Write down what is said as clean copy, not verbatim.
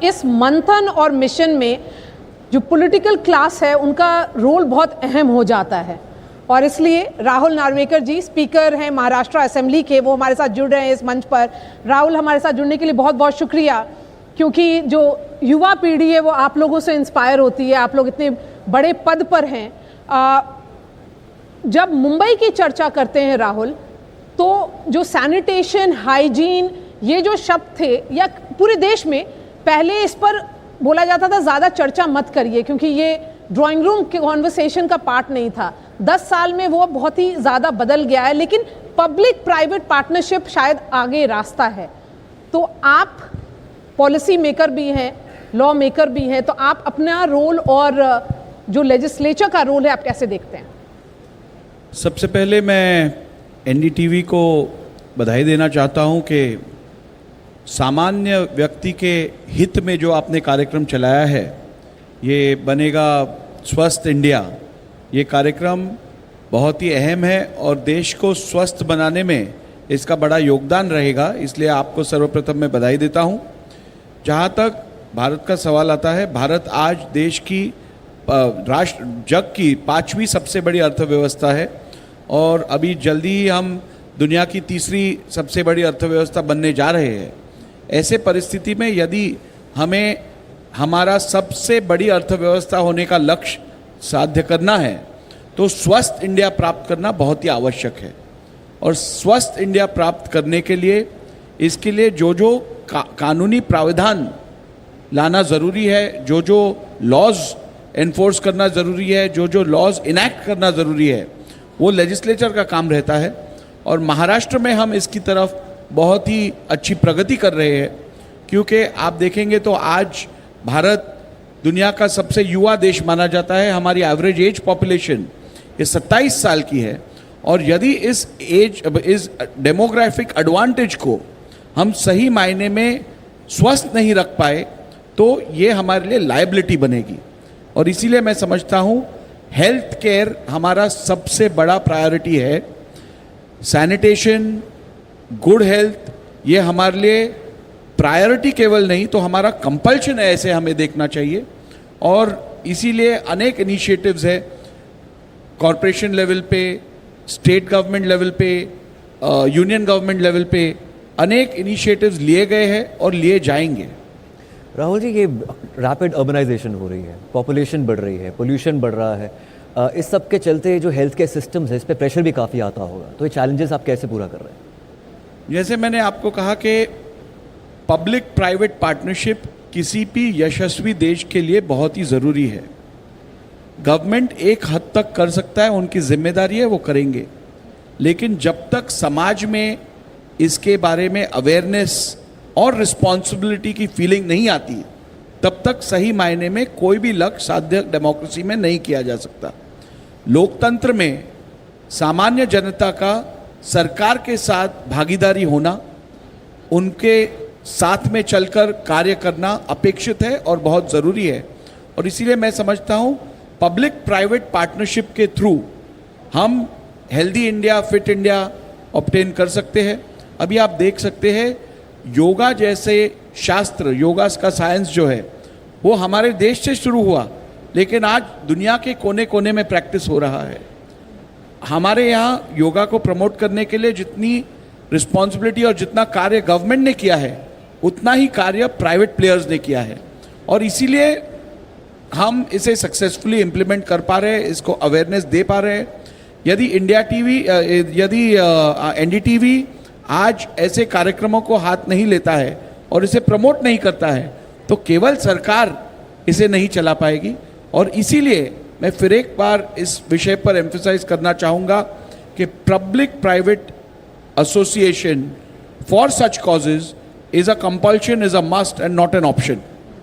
इस मंथन और मिशन में जो पॉलिटिकल क्लास है उनका रोल बहुत अहम हो जाता है। और इसलिए राहुल नार्वेकर जी स्पीकर हैं महाराष्ट्र असेंबली के, वो हमारे साथ जुड़ रहे हैं इस मंच पर। राहुल, हमारे साथ जुड़ने के लिए बहुत बहुत शुक्रिया, क्योंकि जो युवा पीढ़ी है वो आप लोगों से इंस्पायर होती है। आप लोग इतने बड़े पद पर हैं। जब मुंबई की चर्चा करते हैं राहुल, तो जो सैनिटेशन, हाइजीन, ये जो शब्द थे, या पूरे देश में पहले इस पर बोला जाता था ज़्यादा चर्चा मत करिए, क्योंकि ये ड्राइंग रूम के कॉन्वर्सेशन का पार्ट नहीं था। 10 साल में वो बहुत ही ज़्यादा बदल गया है, लेकिन पब्लिक प्राइवेट पार्टनरशिप शायद आगे रास्ता है। तो आप पॉलिसी मेकर भी हैं, लॉ मेकर भी हैं, तो आप अपना रोल और जो लेजिस्लेचर का रोल है आप कैसे देखते हैं? सबसे पहले मैं एनडीटीवी को बधाई देना चाहता हूं कि सामान्य व्यक्ति के हित में जो आपने कार्यक्रम चलाया है, ये बनेगा स्वस्थ इंडिया। ये कार्यक्रम बहुत ही अहम है और देश को स्वस्थ बनाने में इसका बड़ा योगदान रहेगा, इसलिए आपको सर्वप्रथम मैं बधाई देता हूं। जहां तक भारत का सवाल आता है, भारत आज देश की जग की 5वीं सबसे बड़ी अर्थव्यवस्था है और अभी जल्दी ही हम दुनिया की 3री सबसे बड़ी अर्थव्यवस्था बनने जा रहे हैं। ऐसे परिस्थिति में यदि हमें हमारा सबसे बड़ी अर्थव्यवस्था होने का लक्ष्य साध्य करना है, तो स्वस्थ इंडिया प्राप्त करना बहुत ही आवश्यक है। और स्वस्थ इंडिया प्राप्त करने के लिए, इसके लिए जो जो कानूनी प्रावधान लाना ज़रूरी है, जो जो लॉज एनफोर्स करना ज़रूरी है, जो जो लॉज इनैक्ट करना ज़रूरी है, वो लेजिस्लेचर का काम रहता है। और महाराष्ट्र में हम इसकी तरफ बहुत ही अच्छी प्रगति कर रहे हैं, क्योंकि आप देखेंगे तो आज भारत दुनिया का सबसे युवा देश माना जाता है। हमारी एवरेज एज पॉपुलेशन ये 27 साल की है, और यदि इस डेमोग्राफिक एडवांटेज को हम सही मायने में स्वस्थ नहीं रख पाए, तो ये हमारे लिए लायबिलिटी बनेगी। और इसीलिए मैं समझता हूँ हेल्थ केयर हमारा सबसे बड़ा प्रायोरिटी है। सैनिटेशन, गुड हेल्थ, ये हमारे लिए प्रायोरिटी केवल नहीं तो हमारा कंपल्शन है, ऐसे हमें देखना चाहिए। और इसीलिए अनेक इनिशिएटिव्स है, कॉरपोरेशन लेवल पे, स्टेट गवर्नमेंट लेवल पे, यूनियन गवर्नमेंट लेवल पे अनेक इनिशिएटिव्स लिए गए हैं और लिए जाएंगे। राहुल जी, ये रैपिड अर्बनाइजेशन हो रही है, पॉपुलेशन बढ़ रही है, पोल्यूशन बढ़ रहा है, इस सब के चलते जो हेल्थ केयर सिस्टम्स है इस पे प्रेशर भी काफ़ी आता होगा, तो ये चैलेंजेस आप कैसे पूरा कर रहे हैं? जैसे मैंने आपको कहा कि पब्लिक प्राइवेट पार्टनरशिप किसी भी यशस्वी देश के लिए बहुत ही ज़रूरी है। गवर्नमेंट एक हद तक कर सकता है, उनकी जिम्मेदारी है, वो करेंगे। लेकिन जब तक समाज में इसके बारे में अवेयरनेस और रिस्पॉन्सिबिलिटी की फीलिंग नहीं आती, तब तक सही मायने में कोई भी लक्ष्य साध्य डेमोक्रेसी में नहीं किया जा सकता। लोकतंत्र में सामान्य जनता का सरकार के साथ भागीदारी होना, उनके साथ में चलकर कार्य करना अपेक्षित है और बहुत ज़रूरी है। और इसीलिए मैं समझता हूँ पब्लिक प्राइवेट पार्टनरशिप के थ्रू हम healthy India, fit India obtain कर सकते हैं। अभी आप देख सकते हैं योगा जैसे शास्त्र, योगा का साइंस जो है वो हमारे देश से शुरू हुआ, लेकिन आज दुनिया के कोने कोने में प्रैक्टिस हो रहा है। हमारे यहाँ योगा को प्रमोट करने के लिए जितनी रिस्पॉन्सिबिलिटी और जितना कार्य गवर्नमेंट ने किया है, उतना ही कार्य प्राइवेट प्लेयर्स ने किया है। और इसीलिए हम इसे सक्सेसफुली इम्प्लीमेंट कर पा रहे हैं, इसको अवेयरनेस दे पा रहे हैं। यदि एनडीटीवी आज ऐसे कार्यक्रमों को हाथ नहीं लेता है और इसे प्रमोट नहीं करता है, तो केवल सरकार इसे नहीं चला पाएगी। और इसीलिए मैं फिर एक बार इस विषय पर एम्फसाइज करना चाहूँगा कि public private association for such causes is a compulsion, is a must and not an option.